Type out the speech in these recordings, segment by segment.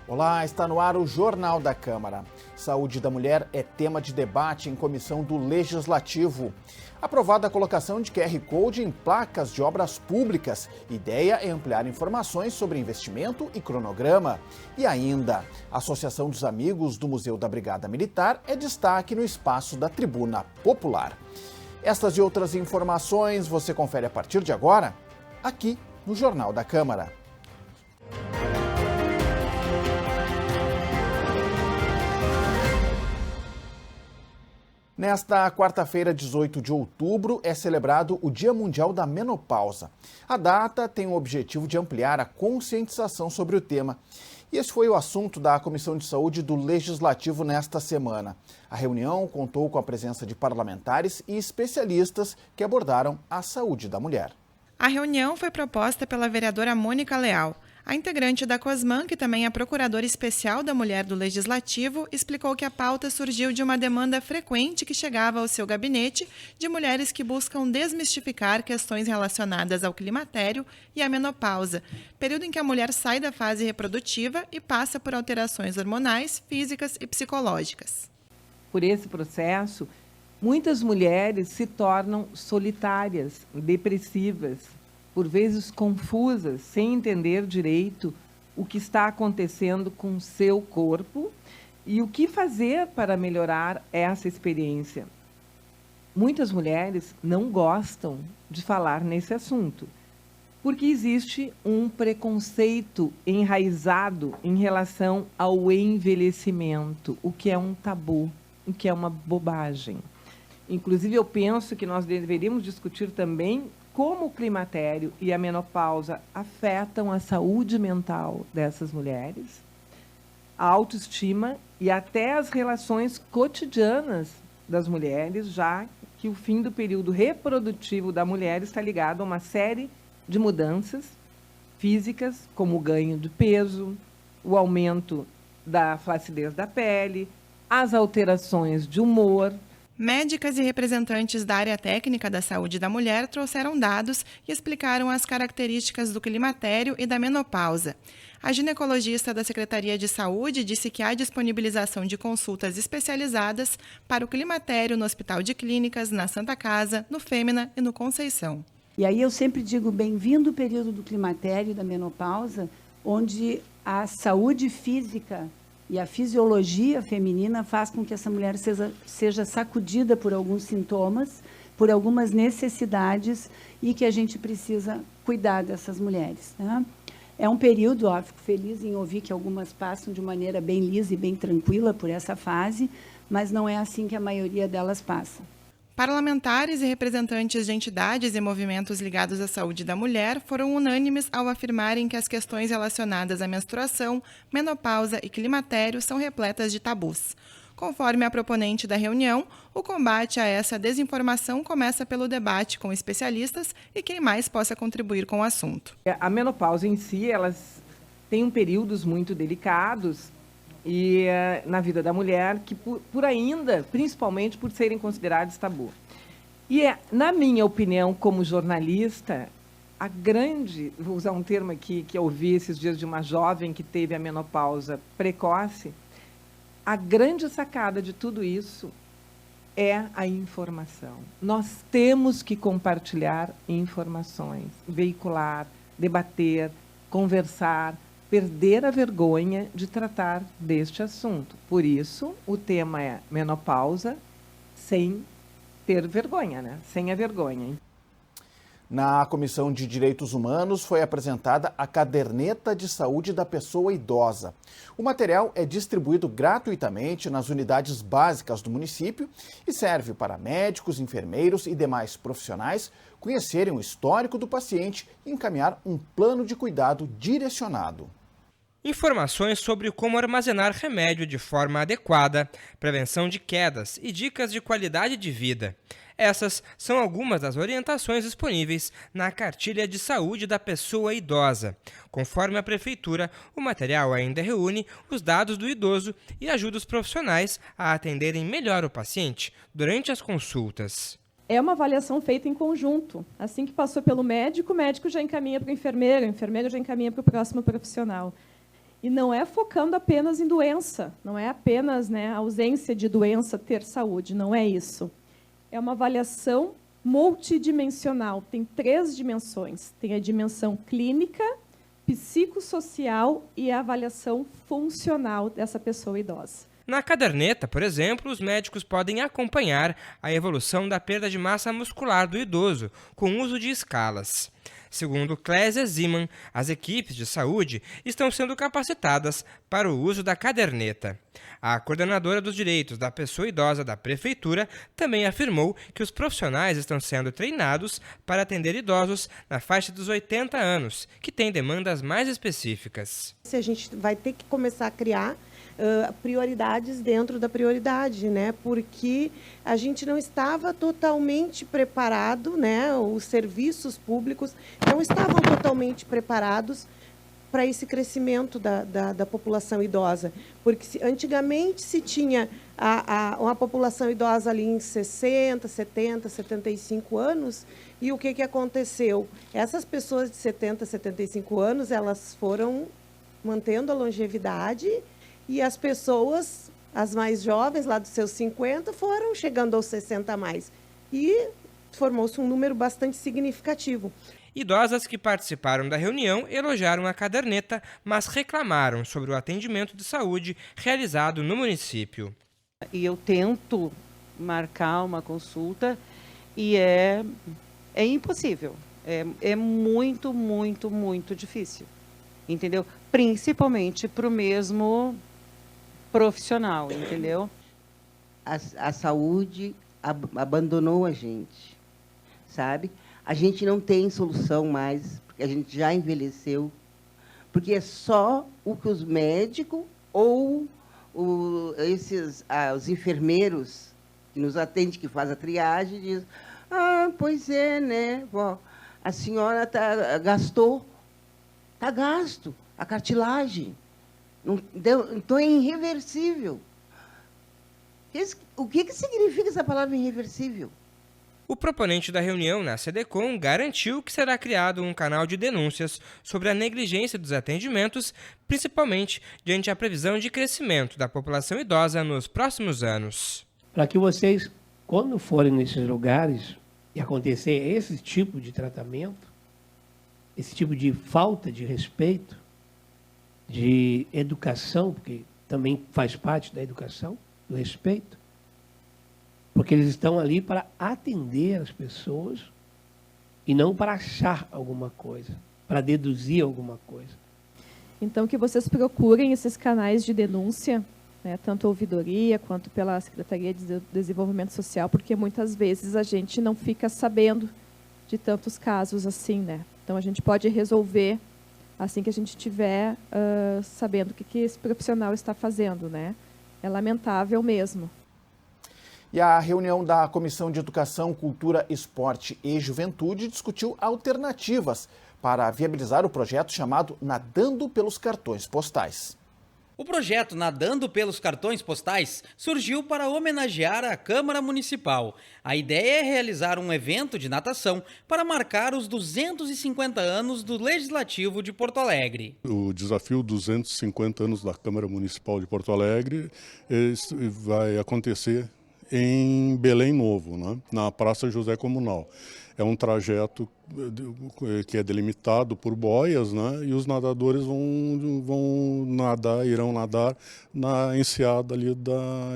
Olá, está no ar o Jornal da Câmara. Saúde da mulher é tema de debate em comissão do Legislativo. Aprovada a colocação de QR Code em placas de obras públicas. Ideia é ampliar informações sobre investimento e cronograma. E ainda, a Associação dos Amigos do Museu da Brigada Militar é destaque no espaço da Tribuna Popular. Estas e outras informações você confere a partir de agora, aqui no Jornal da Câmara. Nesta quarta-feira, 18 de outubro, é celebrado o Dia Mundial da Menopausa. A data tem o objetivo de ampliar a conscientização sobre o tema. E esse foi o assunto da Comissão de Saúde do Legislativo nesta semana. A reunião contou com a presença de parlamentares e especialistas que abordaram a saúde da mulher. A reunião foi proposta pela vereadora Mônica Leal. A integrante da COSMAN, que também é procuradora especial da mulher do Legislativo, explicou que a pauta surgiu de uma demanda frequente que chegava ao seu gabinete de mulheres que buscam desmistificar questões relacionadas ao climatério e à menopausa, período em que a mulher sai da fase reprodutiva e passa por alterações hormonais, físicas e psicológicas. Por esse processo, muitas mulheres se tornam solitárias, depressivas, por vezes confusas, sem entender direito o que está acontecendo com o seu corpo e o que fazer para melhorar essa experiência. Muitas mulheres não gostam de falar nesse assunto, porque existe um preconceito enraizado em relação ao envelhecimento, o que é um tabu, o que é uma bobagem. Inclusive, eu penso que nós deveríamos discutir também como o climatério e a menopausa afetam a saúde mental dessas mulheres, a autoestima e até as relações cotidianas das mulheres, já que o fim do período reprodutivo da mulher está ligado a uma série de mudanças físicas, como o ganho de peso, o aumento da flacidez da pele, as alterações de humor. Médicas e representantes da área técnica da saúde da mulher trouxeram dados e explicaram as características do climatério e da menopausa. A ginecologista da Secretaria de Saúde disse que há disponibilização de consultas especializadas para o climatério no Hospital de Clínicas, na Santa Casa, no Fêmea e no Conceição. E aí eu sempre digo, bem-vindo o período do climatério e da menopausa, onde a saúde física e a fisiologia feminina faz com que essa mulher seja sacudida por alguns sintomas, por algumas necessidades e que a gente precisa cuidar dessas mulheres, né? É um período, fico feliz em ouvir que algumas passam de maneira bem lisa e bem tranquila por essa fase, mas não é assim que a maioria delas passa. Parlamentares e representantes de entidades e movimentos ligados à saúde da mulher foram unânimes ao afirmarem que as questões relacionadas à menstruação, menopausa e climatério são repletas de tabus. Conforme a proponente da reunião, o combate a essa desinformação começa pelo debate com especialistas e quem mais possa contribuir com o assunto. A menopausa em si, elas têm períodos muito delicados e na vida da mulher, que por ainda, principalmente por serem considerados tabu. E na minha opinião, como jornalista, vou usar um termo aqui que eu ouvi esses dias de uma jovem que teve a menopausa precoce, a grande sacada de tudo isso é a informação. Nós temos que compartilhar informações, veicular, debater, conversar, perder a vergonha de tratar deste assunto. Por isso, o tema é menopausa sem ter vergonha, né? Sem a vergonha. Na Comissão de Direitos Humanos foi apresentada a Caderneta de Saúde da Pessoa Idosa. O material é distribuído gratuitamente nas unidades básicas do município e serve para médicos, enfermeiros e demais profissionais conhecerem o histórico do paciente e encaminhar um plano de cuidado direcionado. Informações sobre como armazenar remédio de forma adequada, prevenção de quedas e dicas de qualidade de vida. Essas são algumas das orientações disponíveis na Cartilha de Saúde da Pessoa Idosa. Conforme a Prefeitura, o material ainda reúne os dados do idoso e ajuda os profissionais a atenderem melhor o paciente durante as consultas. É uma avaliação feita em conjunto. Assim que passou pelo médico, o médico já encaminha para o enfermeiro já encaminha para o próximo profissional. E não é focando apenas em doença, não é apenas, né, a ausência de doença ter saúde, não é isso. É uma avaliação multidimensional, tem 3 dimensões. Tem a dimensão clínica, psicossocial e a avaliação funcional dessa pessoa idosa. Na caderneta, por exemplo, os médicos podem acompanhar a evolução da perda de massa muscular do idoso, com o uso de escalas. Segundo Clésia Ziman, as equipes de saúde estão sendo capacitadas para o uso da caderneta. A coordenadora dos direitos da pessoa idosa da Prefeitura também afirmou que os profissionais estão sendo treinados para atender idosos na faixa dos 80 anos, que têm demandas mais específicas. A gente vai ter que começar a criar prioridades dentro da prioridade, né? Porque a gente não estava totalmente preparado, né? Os serviços públicos não estavam totalmente preparados para esse crescimento da população idosa. Porque antigamente se tinha uma população idosa ali em 60, 70, 75 anos, e o que aconteceu? Essas pessoas de 70, 75 anos, elas foram mantendo a longevidade. E as pessoas, as mais jovens, lá dos seus 50, foram chegando aos 60 a mais. E formou-se um número bastante significativo. Idosas que participaram da reunião elogiaram a caderneta, mas reclamaram sobre o atendimento de saúde realizado no município. E eu tento marcar uma consulta e é impossível. É muito, muito, muito difícil. Entendeu? Principalmente para o mesmo profissional, entendeu? A saúde abandonou a gente, sabe? A gente não tem solução mais, porque a gente já envelheceu, porque é só o que os médicos ou os enfermeiros que nos atendem, que fazem a triagem, dizem: ah, pois é, né, vó, a senhora gastou, está gasto, a cartilagem. Então é irreversível. O que significa essa palavra irreversível? O proponente da reunião na SEDECOM garantiu que será criado um canal de denúncias sobre a negligência dos atendimentos, principalmente diante a previsão de crescimento da população idosa nos próximos anos. Para que vocês, quando forem nesses lugares e acontecer esse tipo de tratamento, esse tipo de falta de respeito, de educação, porque também faz parte da educação, do respeito, porque eles estão ali para atender as pessoas e não para achar alguma coisa, para deduzir alguma coisa. Então, que vocês procurem esses canais de denúncia, né, tanto a ouvidoria quanto pela Secretaria de Desenvolvimento Social, porque muitas vezes a gente não fica sabendo de tantos casos assim, né? Então, a gente pode resolver assim que a gente estiver sabendo o que esse profissional está fazendo, né? É lamentável mesmo. E a reunião da Comissão de Educação, Cultura, Esporte e Juventude discutiu alternativas para viabilizar o projeto chamado Nadando pelos Cartões Postais. O projeto Nadando pelos Cartões Postais surgiu para homenagear a Câmara Municipal. A ideia é realizar um evento de natação para marcar os 250 anos do Legislativo de Porto Alegre. O desafio 250 anos da Câmara Municipal de Porto Alegre vai acontecer em Belém Novo, né? Na Praça José Comunal. É um trajeto que é delimitado por boias, né? E os nadadores irão nadar na enseada ali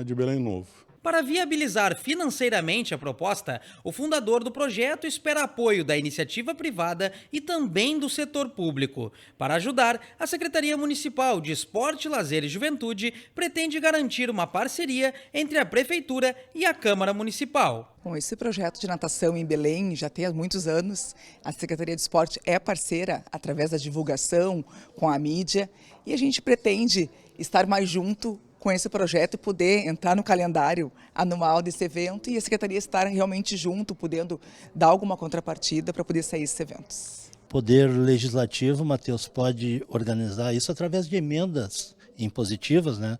de Belém Novo. Para viabilizar financeiramente a proposta, o fundador do projeto espera apoio da iniciativa privada e também do setor público. Para ajudar, a Secretaria Municipal de Esporte, Lazer e Juventude pretende garantir uma parceria entre a Prefeitura e a Câmara Municipal. Bom, esse projeto de natação em Belém já tem há muitos anos. A Secretaria de Esporte é parceira através da divulgação com a mídia e a gente pretende estar mais junto com esse projeto e poder entrar no calendário anual desse evento e a Secretaria estar realmente junto, podendo dar alguma contrapartida para poder sair esses eventos. Poder Legislativo, Matheus, pode organizar isso através de emendas impositivas, né,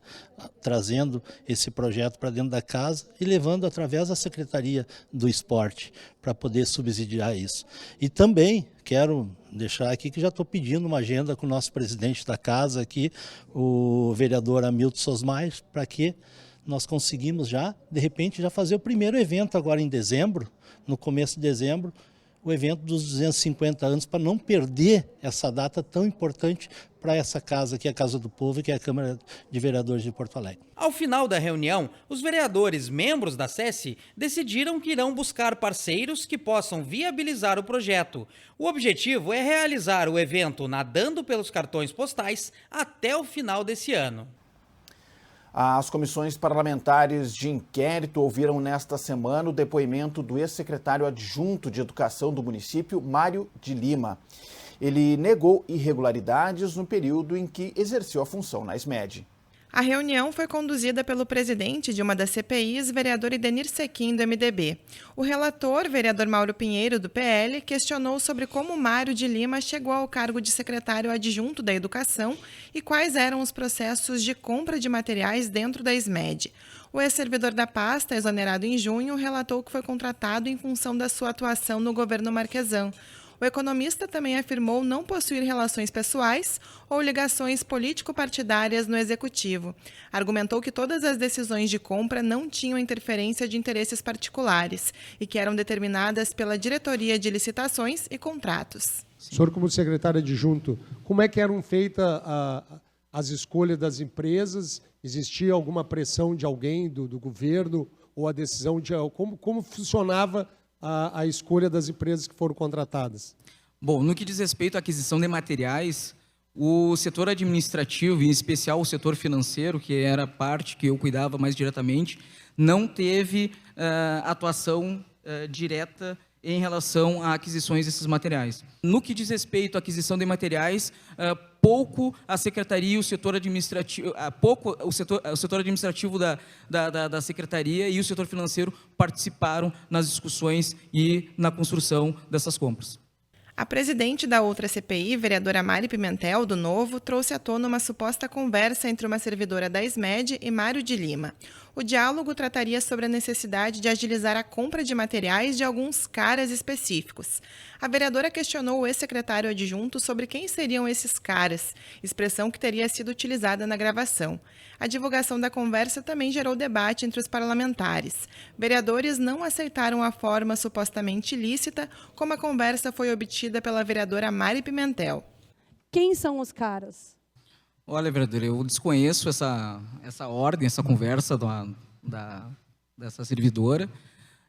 trazendo esse projeto para dentro da casa e levando através da Secretaria do Esporte para poder subsidiar isso. E também quero deixar aqui que já estou pedindo uma agenda com o nosso presidente da casa aqui, o vereador Hamilton Sosmais, para que nós conseguimos já, de repente, já fazer o primeiro evento agora em dezembro, no começo de dezembro, o evento dos 250 anos, para não perder essa data tão importante para essa casa, que é a Casa do Povo, que é a Câmara de Vereadores de Porto Alegre. Ao final da reunião, os vereadores membros da SESI decidiram que irão buscar parceiros que possam viabilizar o projeto. O objetivo é realizar o evento nadando pelos cartões postais até o final desse ano. As comissões parlamentares de inquérito ouviram nesta semana o depoimento do ex-secretário adjunto de Educação do município, Mário de Lima. Ele negou irregularidades no período em que exerceu a função na SMED. A reunião foi conduzida pelo presidente de uma das CPIs, vereador Idenir Sequim, do MDB. O relator, vereador Mauro Pinheiro, do PL, questionou sobre como Mário de Lima chegou ao cargo de secretário adjunto da Educação e quais eram os processos de compra de materiais dentro da SMED. O ex-servidor da pasta, exonerado em junho, relatou que foi contratado em função da sua atuação no governo Marquesan. O economista também afirmou não possuir relações pessoais ou ligações político-partidárias no executivo. Argumentou que todas as decisões de compra não tinham interferência de interesses particulares e que eram determinadas pela diretoria de licitações e contratos. O senhor, como secretário adjunto, como é que eram feitas as escolhas das empresas? Existia alguma pressão de alguém do governo ou a decisão de como funcionava a escolha das empresas que foram contratadas? Bom, no que diz respeito à aquisição de materiais, o setor administrativo, em especial o setor financeiro, que era a parte que eu cuidava mais diretamente, não teve atuação direta em relação a aquisições desses materiais. No que diz respeito à aquisição de materiais, pouco a secretaria e o setor administrativo, o setor administrativo da secretaria e o setor financeiro participaram nas discussões e na construção dessas compras. A presidente da outra CPI, vereadora Mari Pimentel, do Novo, trouxe à tona uma suposta conversa entre uma servidora da SMED e Mário de Lima. O diálogo trataria sobre a necessidade de agilizar a compra de materiais de alguns caras específicos. A vereadora questionou o ex-secretário adjunto sobre quem seriam esses caras, expressão que teria sido utilizada na gravação. A divulgação da conversa também gerou debate entre os parlamentares. Vereadores não aceitaram a forma supostamente ilícita como a conversa foi obtida pela vereadora Mari Pimentel. Quem são os caras? Olha, vereador, eu desconheço essa ordem, essa conversa dessa servidora.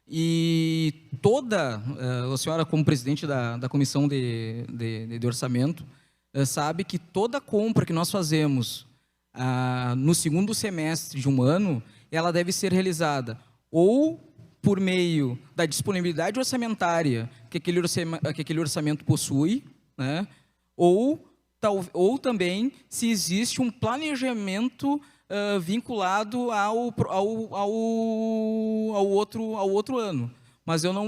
E a senhora, como presidente da Comissão de Orçamento, sabe que toda compra que nós fazemos no segundo semestre de um ano, ela deve ser realizada ou por meio da disponibilidade orçamentária que aquele orçamento possui, né, ou também se existe um planejamento vinculado ao outro ano. Mas eu não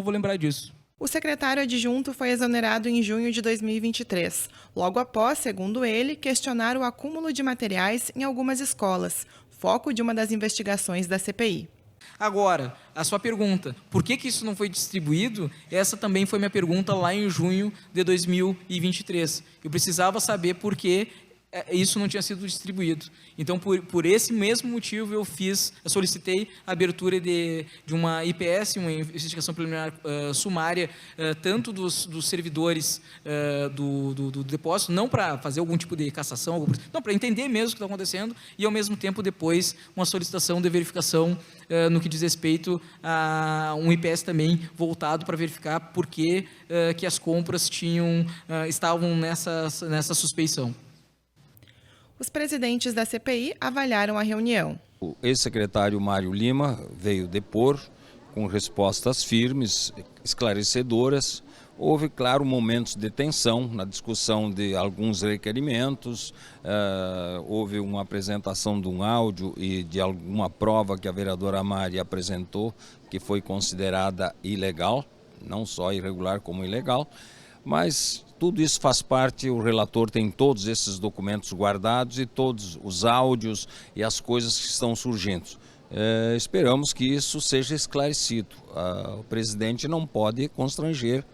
vou lembrar disso. O secretário adjunto foi exonerado em junho de 2023. Logo após, segundo ele, questionar o acúmulo de materiais em algumas escolas, foco de uma das investigações da CPI. Agora, a sua pergunta, por que isso não foi distribuído? Essa também foi minha pergunta lá em junho de 2023. Eu precisava saber por que isso não tinha sido distribuído. Então, por esse mesmo motivo, eu solicitei a abertura de uma IPS, uma investigação preliminar sumária, tanto dos servidores do depósito, não para fazer algum tipo de cassação, não, para entender mesmo o que está acontecendo, e, ao mesmo tempo, depois, uma solicitação de verificação no que diz respeito a um IPS também voltado para verificar por que as compras estavam nessa suspeição. Os presidentes da CPI avaliaram a reunião. O ex-secretário Mário Lima veio depor com respostas firmes, esclarecedoras. Houve, claro, momentos de tensão na discussão de alguns requerimentos, houve uma apresentação de um áudio e de alguma prova que a vereadora Mari apresentou, que foi considerada ilegal, não só irregular como ilegal, mas Tudo isso faz parte, o relator tem todos esses documentos guardados e todos os áudios e as coisas que estão surgindo. Esperamos que isso seja esclarecido. O presidente não pode constranger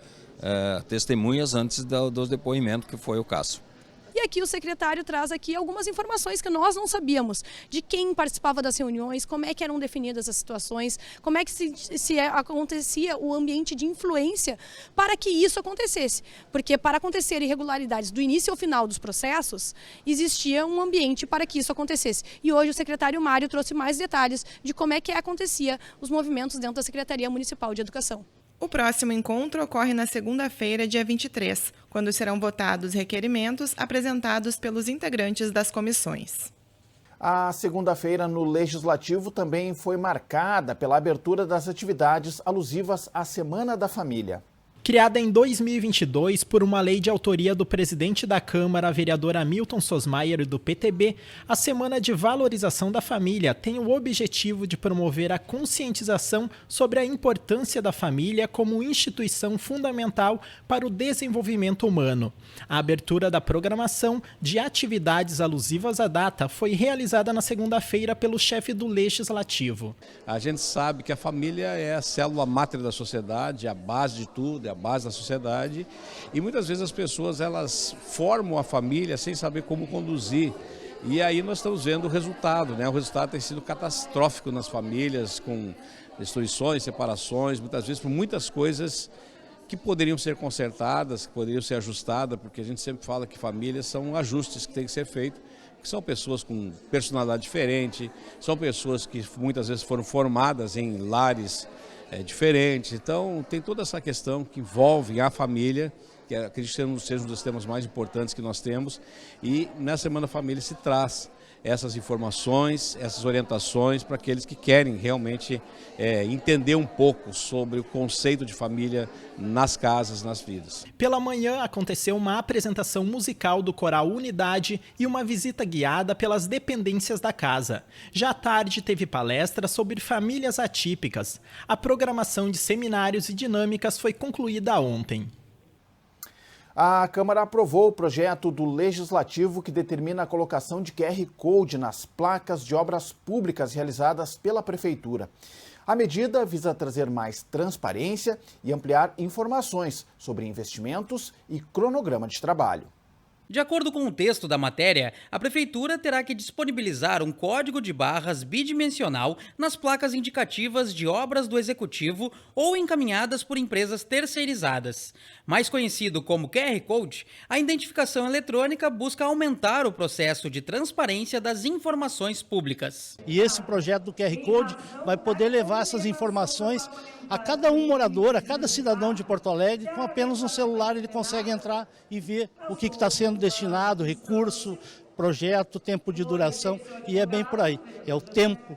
testemunhas antes do depoimento, que foi o caso. E aqui o secretário traz aqui algumas informações que nós não sabíamos, de quem participava das reuniões, como é que eram definidas as situações, como é que acontecia o ambiente de influência para que isso acontecesse. Porque para acontecer irregularidades do início ao final dos processos, existia um ambiente para que isso acontecesse. E hoje o secretário Mário trouxe mais detalhes de como é que acontecia os movimentos dentro da Secretaria Municipal de Educação. O próximo encontro ocorre na segunda-feira, dia 23, quando serão votados requerimentos apresentados pelos integrantes das comissões. A segunda-feira no Legislativo também foi marcada pela abertura das atividades alusivas à Semana da Família. Criada em 2022 por uma lei de autoria do presidente da Câmara, vereador Hamilton Sosmaier, do PTB, a Semana de Valorização da Família tem o objetivo de promover a conscientização sobre a importância da família como instituição fundamental para o desenvolvimento humano. A abertura da programação de atividades alusivas à data foi realizada na segunda-feira pelo chefe do Legislativo. A gente sabe que a família é a célula máter da sociedade, é a base de tudo, é a base da sociedade, e muitas vezes as pessoas elas formam a família sem saber como conduzir, e aí nós estamos vendo o resultado, né? O resultado tem sido catastrófico nas famílias, com destruições, separações, muitas vezes por muitas coisas que poderiam ser consertadas, que poderiam ser ajustadas, porque a gente sempre fala que famílias são ajustes que têm que ser feitos, que são pessoas com personalidade diferente, são pessoas que muitas vezes foram formadas em lares diferentes. Então tem toda essa questão que envolve a família, que acredito que seja um dos temas mais importantes que nós temos, e na Semana da Família se traz essas informações, essas orientações para aqueles que querem realmente entender um pouco sobre o conceito de família nas casas, nas vidas. Pela manhã aconteceu uma apresentação musical do Coral Unidade e uma visita guiada pelas dependências da casa. Já à tarde teve palestra sobre famílias atípicas. A programação de seminários e dinâmicas foi concluída ontem. A Câmara aprovou o projeto do Legislativo que determina a colocação de QR Code nas placas de obras públicas realizadas pela Prefeitura. A medida visa trazer mais transparência e ampliar informações sobre investimentos e cronograma de trabalho. De acordo com o texto da matéria, a Prefeitura terá que disponibilizar um código de barras bidimensional nas placas indicativas de obras do Executivo ou encaminhadas por empresas terceirizadas. Mais conhecido como QR Code, a identificação eletrônica busca aumentar o processo de transparência das informações públicas. E esse projeto do QR Code vai poder levar essas informações a cada um morador, a cada cidadão de Porto Alegre. Com apenas um celular ele consegue entrar e ver o que está sendo destinado, recurso, projeto, tempo de duração, e é bem por aí. É o tempo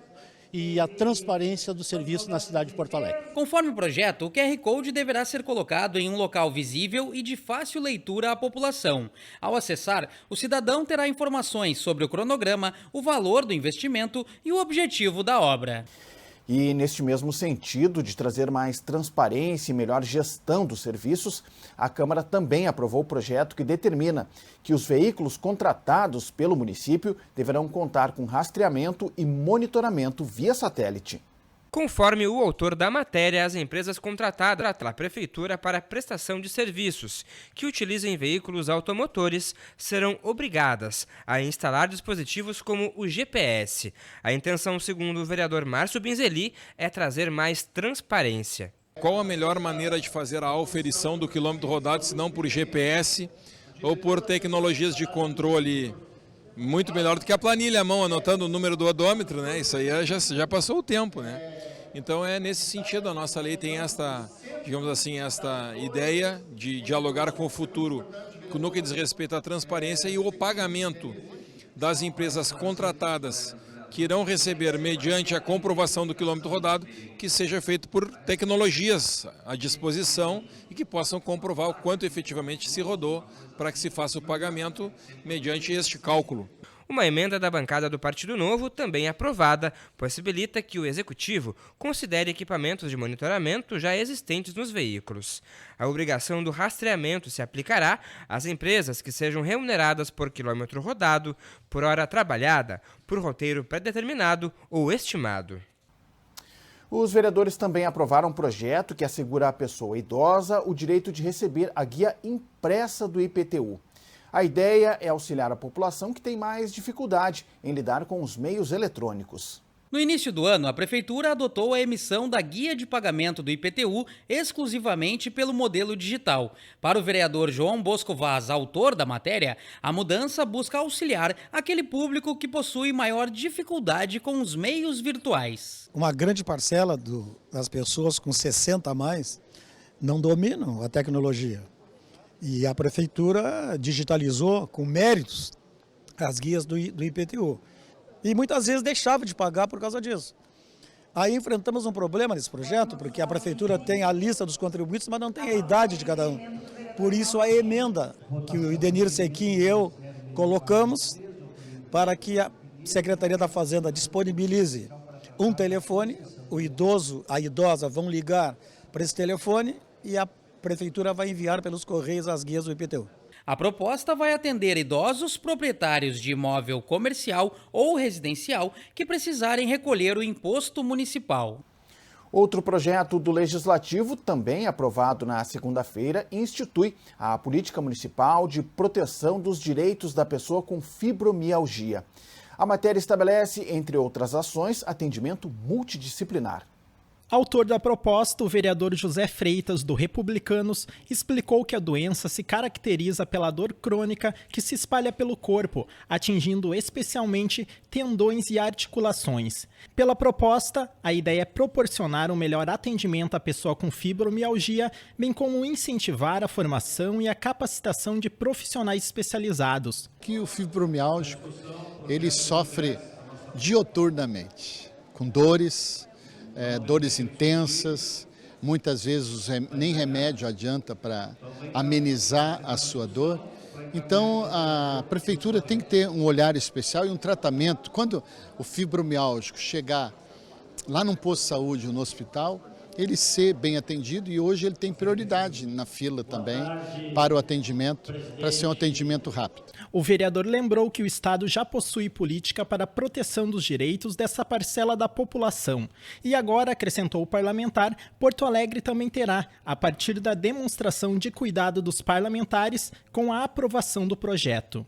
e a transparência do serviço na cidade de Porto Alegre. Conforme o projeto, o QR Code deverá ser colocado em um local visível e de fácil leitura à população. Ao acessar, o cidadão terá informações sobre o cronograma, o valor do investimento e o objetivo da obra. E neste mesmo sentido de trazer mais transparência e melhor gestão dos serviços, a Câmara também aprovou o projeto que determina que os veículos contratados pelo município deverão contar com rastreamento e monitoramento via satélite. Conforme o autor da matéria, as empresas contratadas pela Prefeitura para a prestação de serviços que utilizem veículos automotores serão obrigadas a instalar dispositivos como o GPS. A intenção, segundo o vereador Márcio Binzeli, é trazer mais transparência. Qual a melhor maneira de fazer a auferição do quilômetro rodado, se não por GPS ou por tecnologias de controle muito melhor do que a planilha à mão, anotando o número do odômetro, né? Isso aí já passou o tempo, né? Então é nesse sentido, a nossa lei tem esta, digamos assim, esta ideia de dialogar com o futuro, no que diz respeito à transparência e o pagamento das empresas contratadas que irão receber mediante a comprovação do quilômetro rodado, que seja feito por tecnologias à disposição e que possam comprovar o quanto efetivamente se rodou, para que se faça o pagamento mediante este cálculo. Uma emenda da bancada do Partido Novo, também aprovada, possibilita que o Executivo considere equipamentos de monitoramento já existentes nos veículos. A obrigação do rastreamento se aplicará às empresas que sejam remuneradas por quilômetro rodado, por hora trabalhada, por roteiro pré-determinado ou estimado. Os vereadores também aprovaram um projeto que assegura à pessoa idosa o direito de receber a guia impressa do IPTU. A ideia é auxiliar a população que tem mais dificuldade em lidar com os meios eletrônicos. No início do ano, a Prefeitura adotou a emissão da guia de pagamento do IPTU exclusivamente pelo modelo digital. Para o vereador João Bosco Vaz, autor da matéria, a mudança busca auxiliar aquele público que possui maior dificuldade com os meios virtuais. Uma grande parcela das pessoas com 60 a mais não dominam a tecnologia. E a Prefeitura digitalizou com méritos as guias do IPTU. E muitas vezes deixava de pagar por causa disso. Aí enfrentamos um problema nesse projeto, porque a Prefeitura tem a lista dos contribuintes, mas não tem a idade de cada um. Por isso a emenda que o Idenir Sequim e eu colocamos para que a Secretaria da Fazenda disponibilize um telefone, o idoso, a idosa vão ligar para esse telefone e a Prefeitura vai enviar pelos correios as guias do IPTU. A proposta vai atender idosos proprietários de imóvel comercial ou residencial que precisarem recolher o imposto municipal. Outro projeto do Legislativo, também aprovado na segunda-feira, institui a Política Municipal de Proteção dos Direitos da Pessoa com Fibromialgia. A matéria estabelece, entre outras ações, atendimento multidisciplinar. Autor da proposta, o vereador José Freitas, do Republicanos, explicou que a doença se caracteriza pela dor crônica que se espalha pelo corpo, atingindo especialmente tendões e articulações. Pela proposta, a ideia é proporcionar um melhor atendimento à pessoa com fibromialgia, bem como incentivar a formação e a capacitação de profissionais especializados. Que o fibromialgico, ele sofre dioturnamente, com dores intensas, muitas vezes nem remédio adianta para amenizar a sua dor. Então a Prefeitura tem que ter um olhar especial e um tratamento. Quando o fibromialgico chegar lá num posto de saúde ou no hospital, ele ser bem atendido, e hoje ele tem prioridade na fila também para o atendimento, para ser um atendimento rápido. O vereador lembrou que o Estado já possui política para a proteção dos direitos dessa parcela da população. E agora, acrescentou o parlamentar, Porto Alegre também terá, a partir da demonstração de cuidado dos parlamentares com a aprovação do projeto.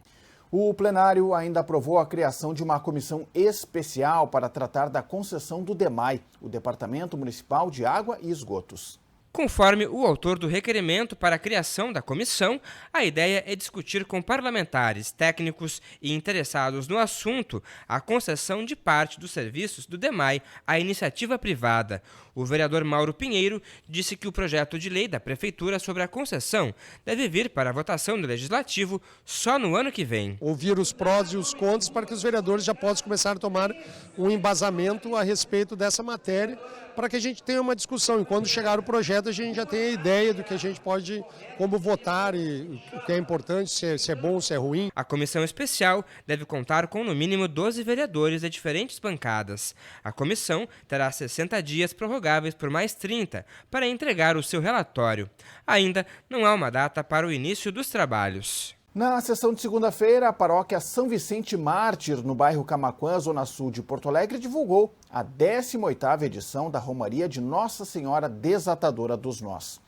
O plenário ainda aprovou a criação de uma comissão especial para tratar da concessão do DEMAI, o Departamento Municipal de Água e Esgotos. Conforme o autor do requerimento para a criação da comissão, a ideia é discutir com parlamentares, técnicos e interessados no assunto a concessão de parte dos serviços do DEMAI à iniciativa privada. O vereador Mauro Pinheiro disse que o projeto de lei da Prefeitura sobre a concessão deve vir para a votação do Legislativo só no ano que vem. Ouvir os prós e os contras para que os vereadores já possam começar a tomar um embasamento a respeito dessa matéria, para que a gente tenha uma discussão. E quando chegar o projeto, a gente já tenha ideia do que a gente pode, como votar e o que é importante, se é bom, se é ruim. A comissão especial deve contar com no mínimo 12 vereadores de diferentes bancadas. A comissão terá 60 dias prorrogáveis por mais 30 para entregar o seu relatório. Ainda não há uma data para o início dos trabalhos. Na sessão de segunda-feira, a paróquia São Vicente Mártir, no bairro Camaquã, zona sul de Porto Alegre, divulgou a 18ª edição da Romaria de Nossa Senhora Desatadora dos Nós.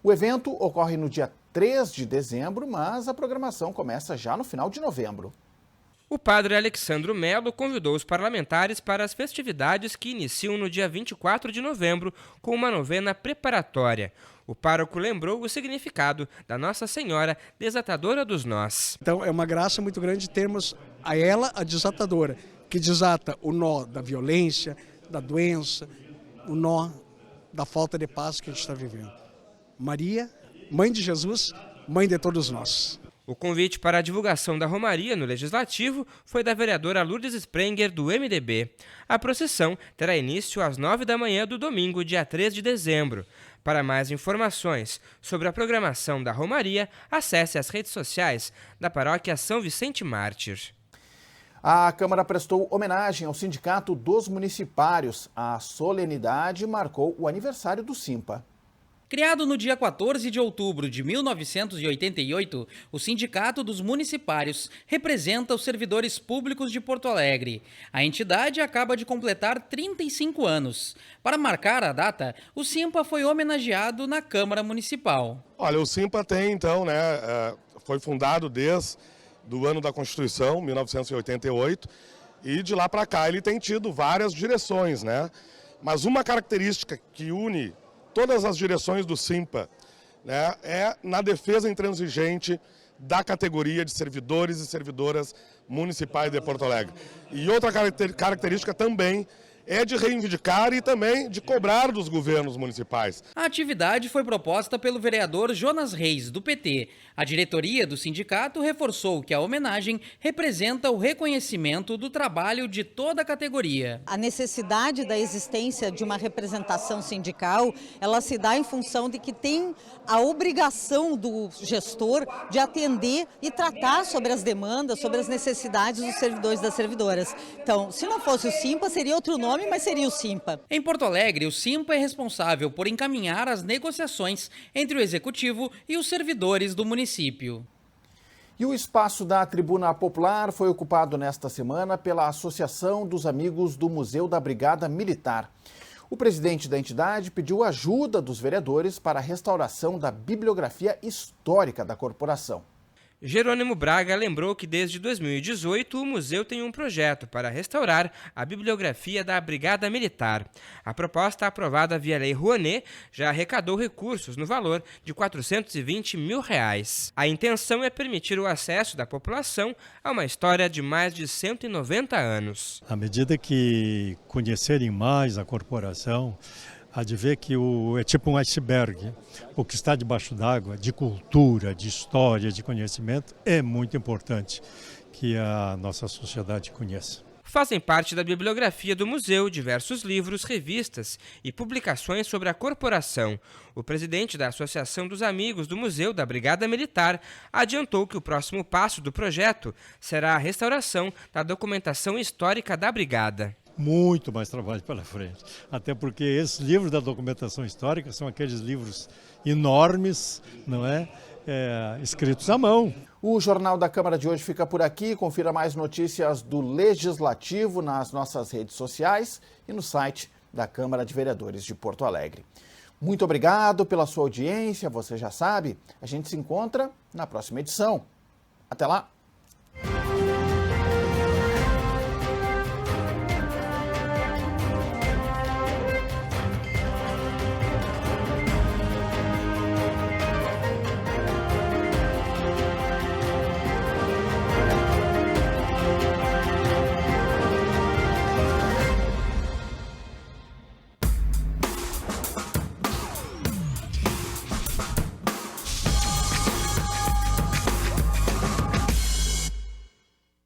O evento ocorre no dia 3 de dezembro, mas a programação começa já no final de novembro. O padre Alexandro Melo convidou os parlamentares para as festividades que iniciam no dia 24 de novembro com uma novena preparatória. O pároco lembrou o significado da Nossa Senhora Desatadora dos Nós. Então é uma graça muito grande termos a ela, a desatadora, que desata o nó da violência, da doença, o nó da falta de paz que a gente está vivendo. Maria, Mãe de Jesus, Mãe de todos nós. O convite para a divulgação da Romaria no Legislativo foi da vereadora Lourdes Sprenger, do MDB. A procissão terá início às 9 da manhã do domingo, dia 3 de dezembro. Para mais informações sobre a programação da Romaria, acesse as redes sociais da Paróquia São Vicente Mártir. A Câmara prestou homenagem ao Sindicato dos Municipários. A solenidade marcou o aniversário do Simpa. Criado no dia 14 de outubro de 1988, o Sindicato dos Municipários representa os servidores públicos de Porto Alegre. A entidade acaba de completar 35 anos. Para marcar a data, o Simpa foi homenageado na Câmara Municipal. Olha, o Simpa tem, então, foi fundado desde o ano da Constituição, 1988, e de lá para cá ele tem tido várias direções, né? Mas uma característica que une todas as direções do Simpa, né, é na defesa intransigente da categoria de servidores e servidoras municipais de Porto Alegre. E outra característica também é de reivindicar e também de cobrar dos governos municipais. A atividade foi proposta pelo vereador Jonas Reis, do PT. A diretoria do sindicato reforçou que a homenagem representa o reconhecimento do trabalho de toda a categoria. A necessidade da existência de uma representação sindical, ela se dá em função de que tem a obrigação do gestor de atender e tratar sobre as demandas, sobre as necessidades dos servidores e das servidoras. Então, se não fosse o Simpa, seria outro nome, mas seria o Simpa. Em Porto Alegre, o Simpa é responsável por encaminhar as negociações entre o Executivo e os servidores do município. E o espaço da Tribuna Popular foi ocupado nesta semana pela Associação dos Amigos do Museu da Brigada Militar. O presidente da entidade pediu ajuda dos vereadores para a restauração da bibliografia histórica da corporação. Jerônimo Braga lembrou que desde 2018 o museu tem um projeto para restaurar a bibliografia da Brigada Militar. A proposta, aprovada via Lei Rouanet, já arrecadou recursos no valor de R$420 mil. A intenção é permitir o acesso da população a uma história de mais de 190 anos. À medida que conhecerem mais a corporação, há de ver que é tipo um iceberg. O que está debaixo d'água, de cultura, de história, de conhecimento, é muito importante que a nossa sociedade conheça. Fazem parte da bibliografia do museu diversos livros, revistas e publicações sobre a corporação. O presidente da Associação dos Amigos do Museu da Brigada Militar adiantou que o próximo passo do projeto será a restauração da documentação histórica da Brigada. Muito mais trabalho pela frente, até porque esses livros da documentação histórica são aqueles livros enormes, não é? Escritos à mão. O Jornal da Câmara de hoje fica por aqui. Confira mais notícias do Legislativo nas nossas redes sociais e no site da Câmara de Vereadores de Porto Alegre. Muito obrigado pela sua audiência, você já sabe, a gente se encontra na próxima edição. Até lá!